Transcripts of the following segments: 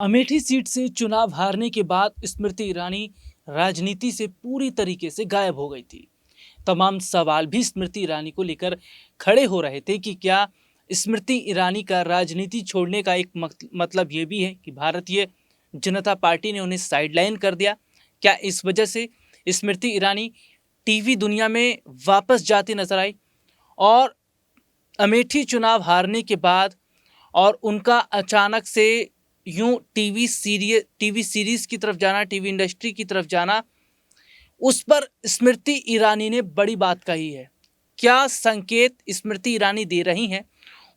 Amethi seat से चुनाव हारने के बाद स्मृति ईरानी राजनीति से पूरी तरीके से गायब हो गई थी। तमाम सवाल भी स्मृति ईरानी को लेकर खड़े हो रहे थे कि क्या स्मृति ईरानी का राजनीति छोड़ने का एक मतलब ये भी है कि भारतीय जनता पार्टी ने उन्हें साइडलाइन कर दिया। क्या इस वजह से स्मृति ईरानी टीवी दुनिया में वापस जाती नजर आई और अमेठी चुनाव हारने के बाद और उनका अचानक से यूं टीवी सीरीज की तरफ जाना, टीवी इंडस्ट्री की तरफ जाना, उस पर स्मृति ईरानी ने बड़ी बात कही है। क्या संकेत स्मृति ईरानी दे रही हैं,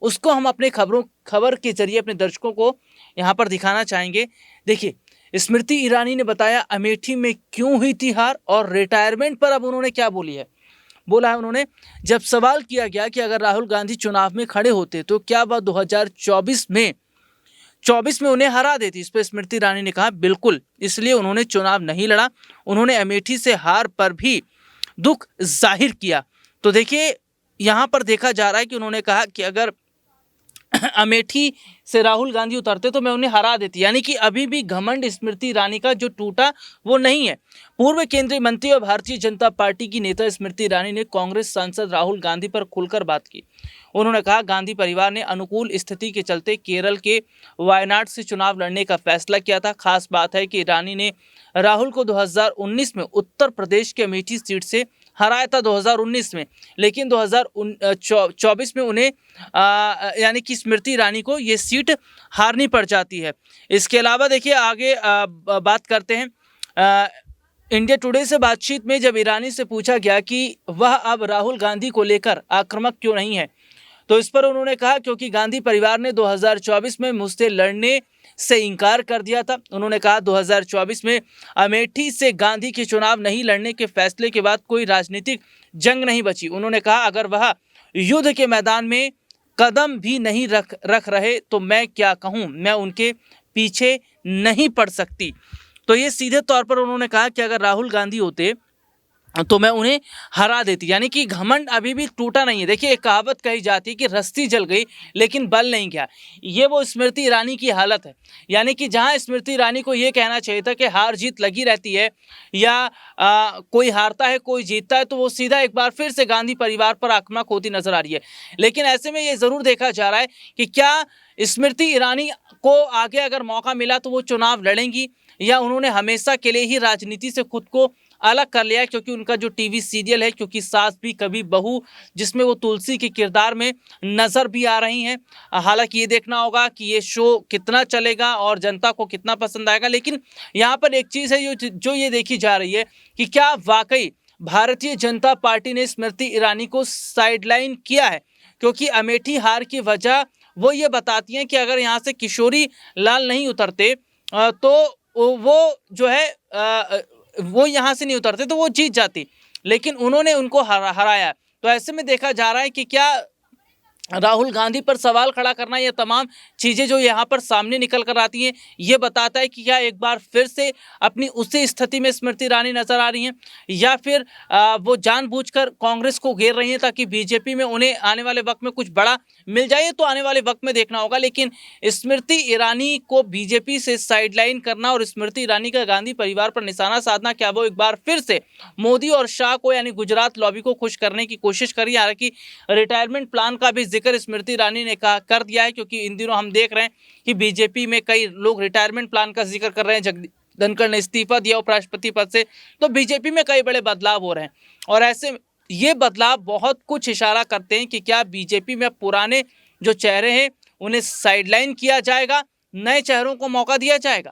उसको हम अपने खबर के जरिए अपने दर्शकों को यहाँ पर दिखाना चाहेंगे। देखिए, स्मृति ईरानी ने बताया अमेठी में क्यों हुई थी हार और रिटायरमेंट पर अब उन्होंने क्या बोला है उन्होंने। जब सवाल किया गया कि अगर राहुल गांधी चुनाव में खड़े होते तो क्या वह 2024 में उन्हें हरा देती, इस पर स्मृति ईरानी ने कहा बिल्कुल, इसलिए उन्होंने चुनाव नहीं लड़ा। उन्होंने अमेठी से हार पर भी दुख जाहिर किया। तो देखिए, यहाँ पर देखा जा रहा है कि उन्होंने कहा कि अगर अमेठी से राहुल गांधी उतरते तो मैं उन्हें हरा देती, यानी कि अभी भी घमंड स्मृति ईरानी का जो टूटा वो नहीं है। पूर्व केंद्रीय मंत्री और भारतीय जनता पार्टी की नेता स्मृति ईरानी ने कांग्रेस सांसद राहुल गांधी पर खुलकर बात की। उन्होंने कहा गांधी परिवार ने अनुकूल स्थिति के चलते केरल के वायनाड से चुनाव लड़ने का फैसला किया था। खास बात है कि ईरानी ने राहुल को 2019 में उत्तर प्रदेश के अमेठी सीट से हराया था 2019 में, लेकिन 2024 में उन्हें यानी कि स्मृति ईरानी को ये सीट हारनी पड़ जाती है। इसके अलावा देखिए, आगे बात करते हैं। इंडिया टुडे से बातचीत में जब ईरानी से पूछा गया कि वह अब राहुल गांधी को लेकर आक्रामक क्यों नहीं है, तो इस पर उन्होंने कहा क्योंकि गांधी परिवार ने 2024 में मुझसे लड़ने से इनकार कर दिया था। उन्होंने कहा 2024 में अमेठी से गांधी के चुनाव नहीं लड़ने के फैसले के बाद कोई राजनीतिक जंग नहीं बची। उन्होंने कहा अगर वह युद्ध के मैदान में कदम भी नहीं रख रहे तो मैं क्या कहूं, मैं उनके पीछे नहीं पड़ सकती। तो ये सीधे तौर पर उन्होंने कहा कि अगर राहुल गांधी होते तो मैं उन्हें हरा देती, यानी कि घमंड अभी भी टूटा नहीं है। देखिए, एक कहावत कही जाती है कि रस्सी जल गई लेकिन बल नहीं गया। ये वो स्मृति ईरानी की हालत है, यानी कि जहां स्मृति ईरानी को ये कहना चाहिए था कि हार जीत लगी रहती है या कोई हारता है कोई जीतता है, तो वो सीधा एक बार फिर से गांधी परिवार पर आक्रामक होती नजर आ रही है। लेकिन ऐसे में ये जरूर देखा जा रहा है कि क्या स्मृति ईरानी को आगे अगर मौका मिला तो वो चुनाव लड़ेंगी या उन्होंने हमेशा के लिए ही राजनीति से खुद को अलग कर लिया है, क्योंकि उनका जो टीवी सीरियल है क्योंकि सास भी कभी बहू, जिसमें वो तुलसी के किरदार में नजर भी आ रही हैं। हालांकि ये देखना होगा कि ये शो कितना चलेगा और जनता को कितना पसंद आएगा। लेकिन यहाँ पर एक चीज़ है जो ये देखी जा रही है कि क्या वाकई भारतीय जनता पार्टी ने स्मृति ईरानी को साइडलाइन किया है, क्योंकि अमेठी हार की वजह वो ये बताती हैं कि अगर यहाँ से किशोरी लाल नहीं उतरते तो वो जो है वो यहाँ से नहीं उतरते तो वो जीत जाती, लेकिन उन्होंने उनको हराया। तो ऐसे में देखा जा रहा है कि क्या राहुल गांधी पर सवाल खड़ा करना, ये तमाम चीज़ें जो यहाँ पर सामने निकल कर आती हैं, ये बताता है कि क्या एक बार फिर से अपनी उसी स्थिति में स्मृति ईरानी नजर आ रही हैं या फिर वो जानबूझकर कांग्रेस को घेर रही हैं ताकि बीजेपी में उन्हें आने वाले वक्त में कुछ बड़ा मिल जाए। तो आने वाले वक्त में देखना होगा, लेकिन स्मृति ईरानी को बीजेपी से साइडलाइन करना और स्मृति ईरानी का गांधी परिवार पर निशाना साधना, क्या वो एक बार फिर से मोदी और शाह को यानी गुजरात लॉबी को खुश करने की कोशिश करी। हालांकि रिटायरमेंट प्लान का भी जिक्र स्मृति ईरानी ने कहा कर दिया है, क्योंकि इन दिनों हम देख रहे हैं कि बीजेपी में कई लोग रिटायरमेंट प्लान का जिक्र कर रहे हैं। जगदीप धनखड़ ने इस्तीफा दिया उपराष्ट्रपति पद से, तो बीजेपी में कई बड़े बदलाव हो रहे हैं और ऐसे ये बदलाव बहुत कुछ इशारा करते हैं कि क्या बीजेपी में पुराने जो चेहरे हैं उन्हें साइडलाइन किया जाएगा, नए चेहरों को मौका दिया जाएगा।